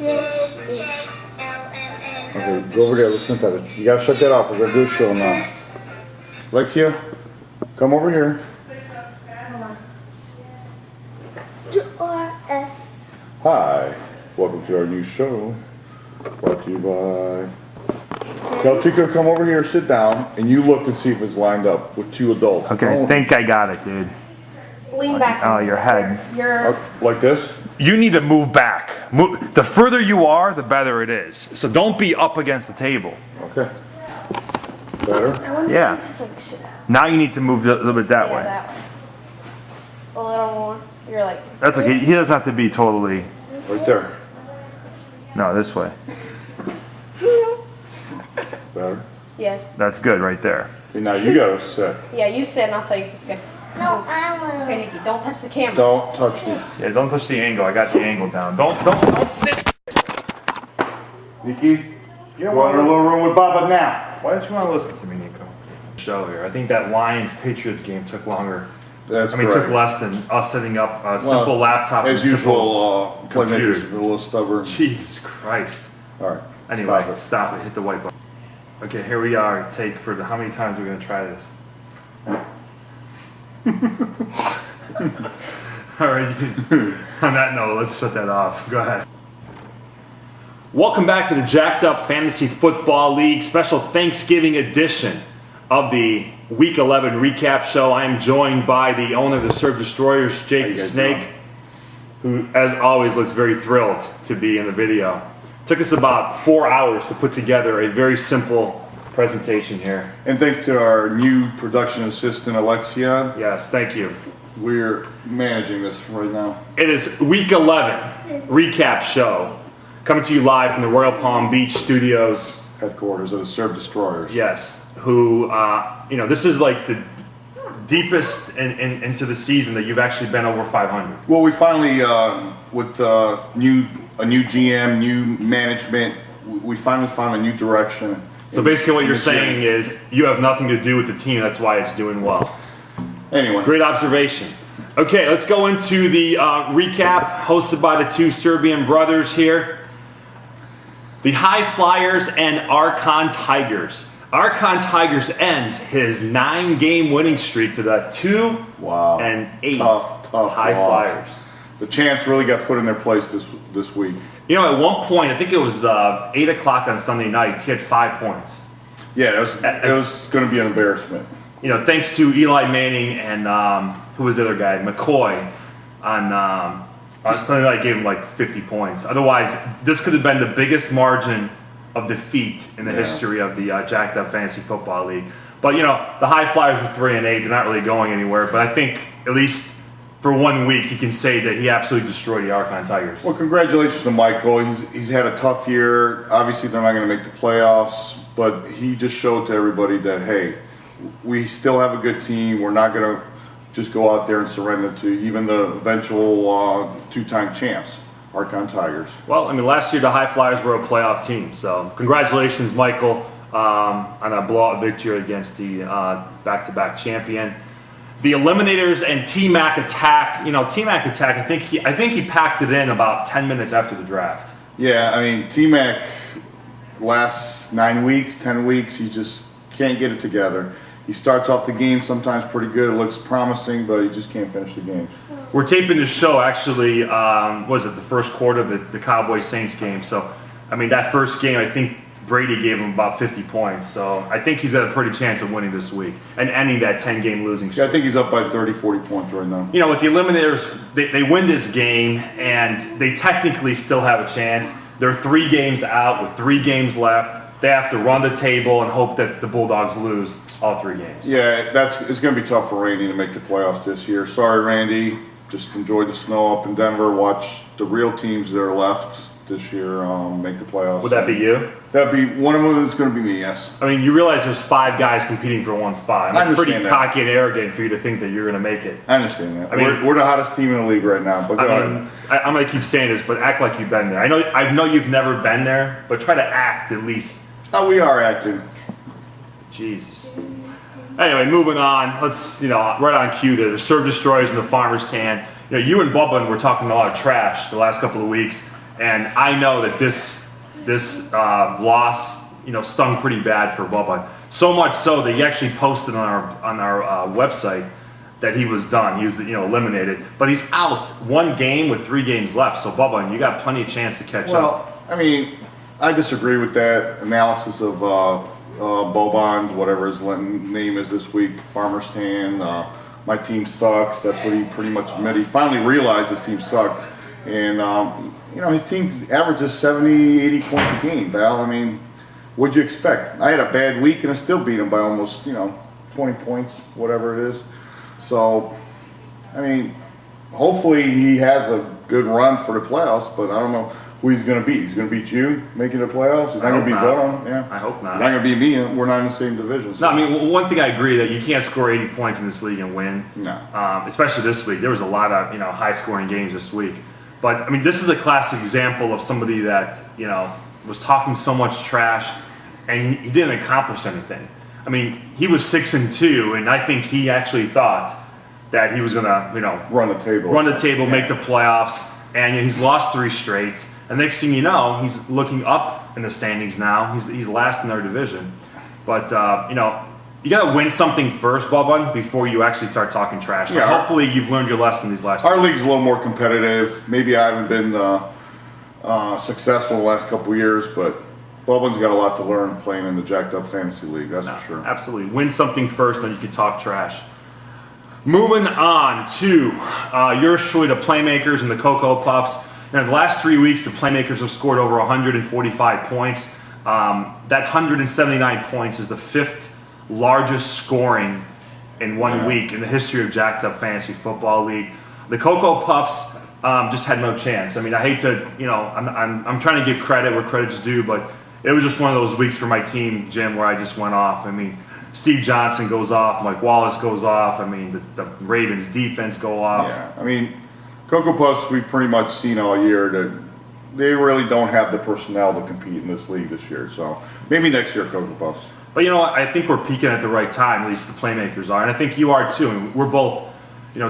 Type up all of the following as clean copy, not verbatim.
Okay, go over there, listen to that. You gotta shut that off. We're gonna do a show now. Alexia, come over here. G-R-S. Hi, welcome to our new show. Brought to you by... Tell Chico to come over here, sit down, and you look and see if it's lined up with two adults. Okay, I think I got it, dude. Lean back. Oh, your head. Like this? You need to move back. The further you are, the better it is. So don't be up against the table. Okay. Better? I wonder Yeah. if you just like shit out. Now you need to move a little bit that way. That way. A little more. You're like. That's okay. He doesn't have to be totally. Right there. No, this way. Better? Yeah. That's good right there. Okay, now you gotta sit. Yeah, you sit and I'll tell you if it's good. No, I will. Okay, Nikki, don't touch the camera. Don't touch me. Yeah, don't touch the angle. I got the angle down. Don't sit. Nikki, you want a little room with Baba now. Why don't you want to listen to me, Nico? Show here. I think that Lions-Patriots game took longer. That's took less than us setting up a simple laptop. As and usual, computer. playmakers are a little stubborn. Jesus Christ. All right. Anyway, stop it. Hit the white button. Okay, here we are. Take for how many times we're going to try this? All right. On that note, let's shut that off. Go ahead. Welcome back to the Jacked Up Fantasy Football League special Thanksgiving edition of the Week 11 recap show. I am joined by the owner of the Serve Destroyers, Jake the Snake, who, as always, looks very thrilled to be in the video. Took us about 4 hours to put together a very simple presentation here. And thanks to our new production assistant, Alexia. Yes, thank you. We're managing this right now. It is Week 11 recap show, coming to you live from the Royal Palm Beach studios. Headquarters of the Serve Destroyers. Yes, who, this is like the deepest into the season that you've actually been over 500. Well, we finally, with a new GM, new management, we finally found a new direction. So basically what you're saying is you have nothing to do with the team, that's why it's doing well. Anyway. Great observation. Okay, let's go into the recap hosted by the two Serbian brothers here. The High Flyers and Archon Tigers. Archon Tigers ends his 9-game winning streak to the 2-8 tough High loss. Flyers. The champs really got put in their place this week. You know, at one point, I think it was 8 o'clock on Sunday night, he had 5 points. Yeah, it was going to be an embarrassment. You know, thanks to Eli Manning and who was the other guy, McCoy, on Sunday night gave him like 50 points. Otherwise, this could have been the biggest margin of defeat in the history of the Jacked Up Fantasy Football League. But you know, the High Flyers are 3-8; they're not really going anywhere. But I think at least for 1 week, he can say that he absolutely destroyed the Archon Tigers. Well, congratulations to Michael. He's had a tough year. Obviously, they're not going to make the playoffs, but he just showed to everybody that, hey, we still have a good team. We're not going to just go out there and surrender to even the eventual 2-time champs, Archon Tigers. Well, I mean, last year the High Flyers were a playoff team, so congratulations, Michael, on a blowout victory against the back-to-back champion. The Eliminators and T-Mac Attack. You know, T-Mac Attack, I think he packed it in about 10 minutes after the draft. Yeah, I mean, T-Mac last 9 weeks, 10 weeks, he just can't get it together. He starts off the game sometimes pretty good, looks promising, but he just can't finish the game. We're taping this show actually, the first quarter of the Cowboys-Saints game. So, I mean, that first game, I think Brady gave him about 50 points. So I think he's got a pretty chance of winning this week and ending that 10-game losing streak. Yeah, I think he's up by 30, 40 points right now. You know, with the Eliminators, they win this game, and they technically still have a chance. They're 3 games out with 3 games left. They have to run the table and hope that the Bulldogs lose all 3 games. Yeah, it's going to be tough for Randy to make the playoffs this year. Sorry, Randy. Just enjoy the snow up in Denver. Watch the real teams that are left this year make the playoffs. Would that be you? That'd be one of them. Is going to be me. Yes. I mean, you realize there's 5 guys competing for 1 spot. I mean, it's pretty cocky and arrogant for you to think that you're going to make it. I understand that. I mean, we're the hottest team in the league right now. But I'm going to keep saying this, but act like you've been there. I know you've never been there, but try to act at least. Oh, we are acting. Jesus. Anyway, moving on. Let's, right on cue there. The Serve Destroyers and the Farmers Tan. You and Bubba were talking a lot of trash the last couple of weeks. And I know that this loss, stung pretty bad for Bubba. So much so that he actually posted on our website that he was done. He was eliminated, but he's out 1 game with 3 games left. So Bubba, you got plenty of chance to catch up. Well, I mean, I disagree with that analysis of Boban's, whatever his name is this week, Farmer's Tan. My team sucks. That's what he pretty much admitted. He finally realized his team sucked. And, his team averages 70, 80 points a game, Val. I mean, what'd you expect? I had a bad week and I still beat him by almost, 20 points, whatever it is. So, I mean, hopefully he has a good run for the playoffs, but I don't know who he's going to beat. He's going to beat you making the playoffs? He's not going to beat Zoran? Yeah. I hope not. He's not going to beat me. We're not in the same division. So. No, I mean, one thing I agree that you can't score 80 points in this league and win. No. Especially this week. There was a lot of, high-scoring games this week. But, I mean, this is a classic example of somebody that, was talking so much trash and he didn't accomplish anything. I mean, he was 6-2, and I think he actually thought that he was going to, run the table, make the playoffs, and he's lost 3 straight. And next thing you know, he's looking up in the standings now. He's last in our division. But, you got to win something first, Bubba, before you actually start talking trash. So hopefully you've learned your lesson these last Our league's a little more competitive. Maybe I haven't been successful the last couple of years, but Bubba's got a lot to learn playing in the Jacked Up Fantasy League, that's for sure. Absolutely. Win something first, then you can talk trash. Moving on to yours truly, the Playmakers and the Cocoa Puffs. Now, in the last 3 weeks, the Playmakers have scored over 145 points. That 179 points is the 5th largest scoring in 1 week in the history of Jacked Up Fantasy Football League. The Cocoa Puffs just had no chance. I mean, I hate to, I'm trying to give credit where credit's due, but it was just one of those weeks for my team, Jim, where I just went off. I mean, Steve Johnson goes off, Mike Wallace goes off. I mean, the Ravens defense go off. Yeah, I mean, Cocoa Puffs, we've pretty much seen all year that they really don't have the personnel to compete in this league this year. So maybe next year, Cocoa Puffs. But I think we're peaking at the right time, at least the Playmakers are. And I think you are too. And we're both,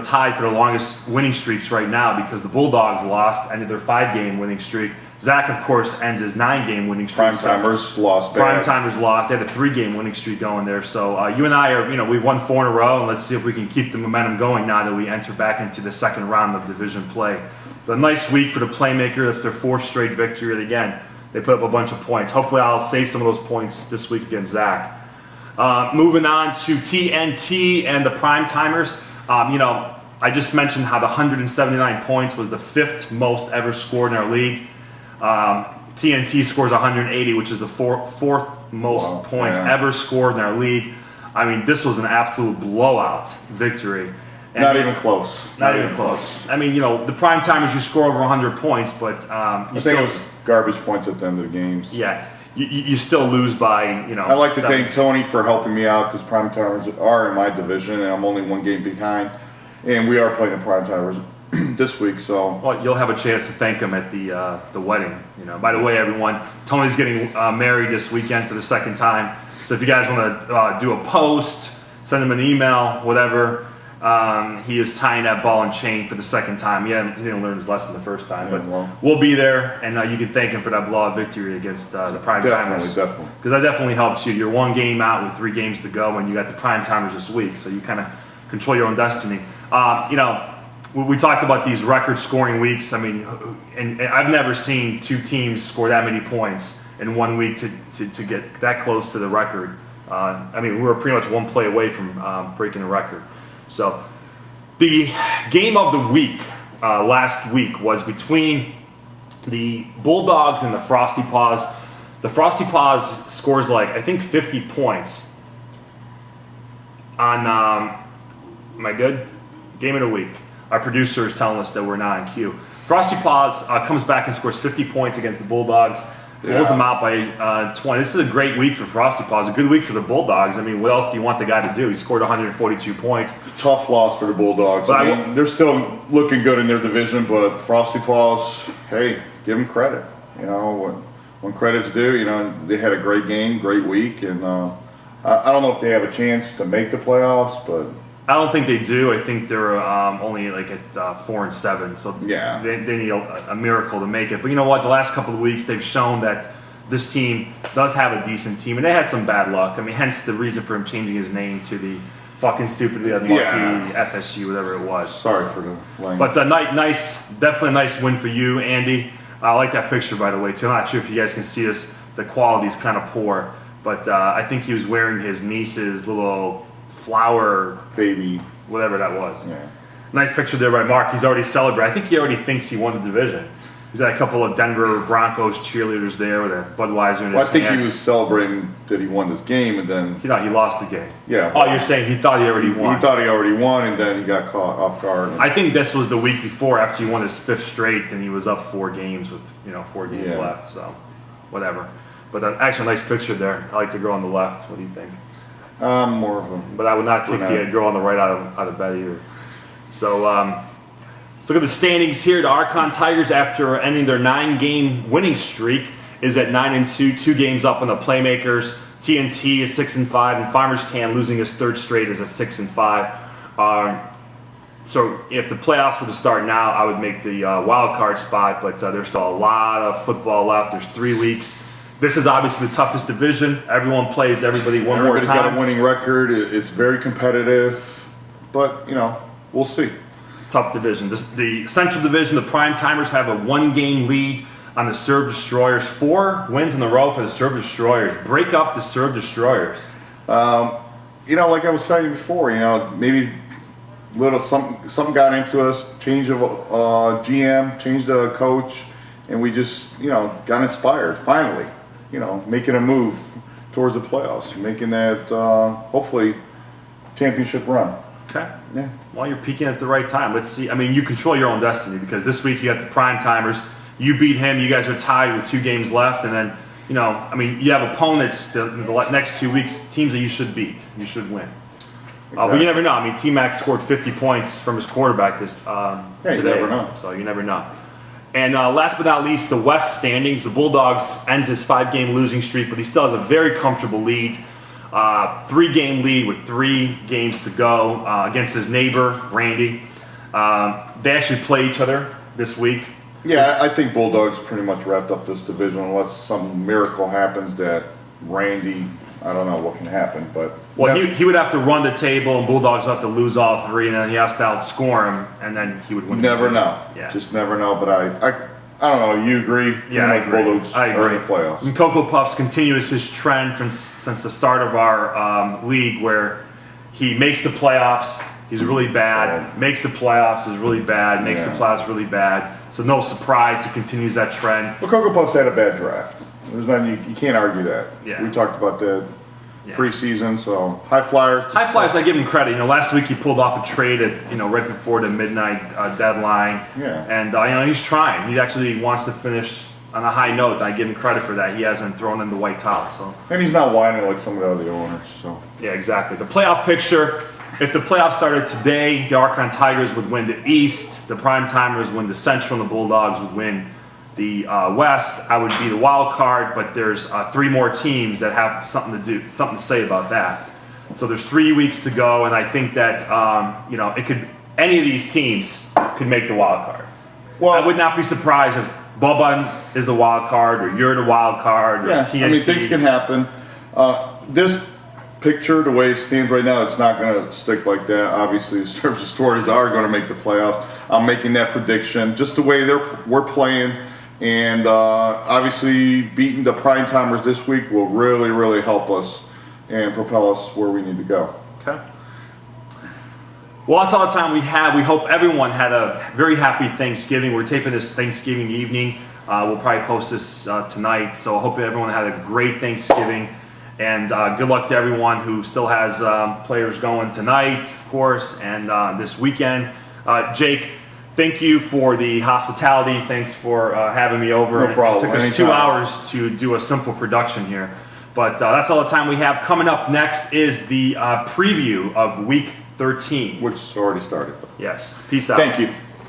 tied for the longest winning streaks right now because the Bulldogs lost, ended their 5-game winning streak. Zach, of course, ends his 9-game winning streak. Prime-timers lost bad. Prime-timers lost. They had a 3-game winning streak going there. So you and I are, we've won 4 in a row, and let's see if we can keep the momentum going now that we enter back into the second round of division play. But a nice week for the Playmaker. That's their 4th straight victory. And again, they put up a bunch of points. Hopefully I'll save some of those points this week against Zach. Moving on to TNT and the Prime-timers. I just mentioned how the 179 points was the 5th most ever scored in our league. TNT scores 180, which is the 4th most points ever scored in our league. I mean, this was an absolute blowout victory. And not even close. Not even close. I mean, the Prime timers, you score over 100 points, but I think it was garbage points at the end of the games. Yeah, you still lose by, I like to thank Tony for helping me out because Prime timers are in my division, and I'm only 1 game behind, and we are playing the Prime timers this week, so. Well, you'll have a chance to thank him at the wedding. By the way, everyone, Tony's getting married this weekend for the 2nd time. So if you guys want to do a post, send him an email, whatever. He is tying that ball and chain for the 2nd time. He didn't learn his lesson the first time, but we'll be there, and you can thank him for that blowout victory against the Prime Timers. Definitely. Because that definitely helps you. You're 1 game out with 3 games to go, and you got the Prime Timers this week, so you kind of control your own destiny. We talked about these record scoring weeks. I mean, and I've never seen 2 teams score that many points in 1 week to get that close to the record. I mean, we were pretty much 1 play away from breaking the record. So the game of the week last week was between the Bulldogs and the Frosty Paws. The Frosty Paws scores I think 50 points on, am I good? Game of the week. Our producer is telling us that we're not in queue. Frosty Paws comes back and scores 50 points against the Bulldogs. Blows them out by 20. This is a great week for Frosty Paws. A good week for the Bulldogs. I mean, what else do you want the guy to do? He scored 142 points. Tough loss for the Bulldogs. But I mean, they're still looking good in their division, but Frosty Paws, hey, give them credit. When credit's due, they had a great game, great week, and I don't know if they have a chance to make the playoffs, but I don't think they do. I think they're only like at 4-7, so Yeah. they need a miracle to make it. But you know what? The last couple of weeks, they've shown that this team does have a decent team, and they had some bad luck. I mean, hence the reason for him changing his name to the fucking stupidly unlucky FSU, whatever it was. Sorry for the language. But nice, definitely a nice win for you, Andy. I like that picture, by the way, too. I'm not sure if you guys can see this. The quality is kind of poor, but I think he was wearing his niece's little flower, baby, whatever that was. yeah. Nice picture there by Mark. He's already celebrated. I think he already thinks he won the division. He's got a couple of Denver Broncos cheerleaders there with a Budweiser in his Well, I think hand. he was celebrating that he won this game, and then He thought he lost the game. Yeah. Oh, you're saying he thought he already won. he thought he already won, and then he got caught off guard. And, I think this was the week before after he won his 5th straight, and he was up 4 games with 4 games Yeah. left. So, whatever. But actually, a nice picture there. I like the girl on the left. What do you think? more of a But I would not kick Brunette. the girl on the right out of bed either. So let's look at the standings here. The Archon Tigers, after ending their 9-game winning streak, is at 9-2, 2 games up on the Playmakers. TNT is 6-5, and Farmers Tan, losing his 3rd straight, is at 6-5. So if the playoffs were to start now, I would make the wild card spot, but there's still a lot of football left. There's 3 weeks. This is obviously the toughest division. Everyone plays everybody one more Everybody's time. got a winning record. It's very competitive, but we'll see. Tough division. The Central Division, the Prime Timers have a 1-game lead on the Serb Destroyers. 4 wins in a row for the Serb Destroyers. Break up the Serb Destroyers. Like I was saying before, maybe something got into us. Change of GM, change the coach, and we just got inspired finally. Making a move towards the playoffs, making that hopefully championship run. Okay. Yeah. Well, you're peaking at the right time. Let's see. I mean, you control your own destiny because this week you got the Prime Timers. You beat him. You guys are tied with 2 games left, and then you have opponents the next 2 weeks, teams that you should beat. You should win. But you never know. I mean, T-Mac scored 50 points from his quarterback you today. never know. So you never know. And last but not least, the West standings. The Bulldogs ends his 5-game losing streak, but he still has a very comfortable lead. 3-game lead with 3 games to go against his neighbor, Randy. They actually play each other this week. Yeah, I think Bulldogs pretty much wrapped up this division unless some miracle happens that Randy, I don't know what can happen, but Well, he would have to run the table, and Bulldogs have to lose all 3, and then he has to outscore him, and then he would win. never the division. know. Yeah. Just never know. But I don't know. You agree? Yeah, I Pretty much agree. Bulldogs I are agree. in the playoffs. And Cocoa Puffs continues his trend since the start of our league, where he makes the playoffs, he's really bad. Makes the playoffs, is really bad. Makes the Yeah. playoffs, really bad. So no surprise, he continues that trend. Well, Cocoa Puffs had a bad draft. There's not, you can't argue that. Yeah. We talked about that Yeah. preseason. So High Flyers. High Flyers, I give him credit. Last week he pulled off a trade at right before the midnight deadline. Yeah. And he's trying. He actually wants to finish on a high note. I give him credit for that. He hasn't thrown in the white towel. So And he's not whining like some of the other owners. So yeah, exactly. The playoff picture. If the playoffs started today, the Archon Tigers would win the East. The Prime Timers win the Central, and the Bulldogs would win the West. I would be the wild card, but there's 3 more teams that have something to say about that. So there's 3 weeks to go, and I think that any of these teams could make the wild card. well, I would not be surprised if Bubba is the wild card, or you're the wild card, or yeah. TNT. I mean, things can happen. This picture, the way it stands right now, it's not going to stick like that. Obviously, the Serb Destroyers are going to make the playoffs. I'm making that prediction. Just the way we're playing, and obviously beating the Prime Timers this week will really, really help us and propel us where we need to go. Okay. Well, that's all the time we have. We hope everyone had a very happy Thanksgiving. We're taping this Thanksgiving evening. We'll probably post this tonight. So I hope everyone had a great Thanksgiving. And good luck to everyone who still has players going tonight, of course, and this weekend. Jake, thank you for the hospitality. Thanks for having me over. No problem. It took us Anytime. 2 hours to do a simple production here. But that's all the time we have. Coming up next is the preview of Week 13. Which already started. Yes. Peace out. Thank you.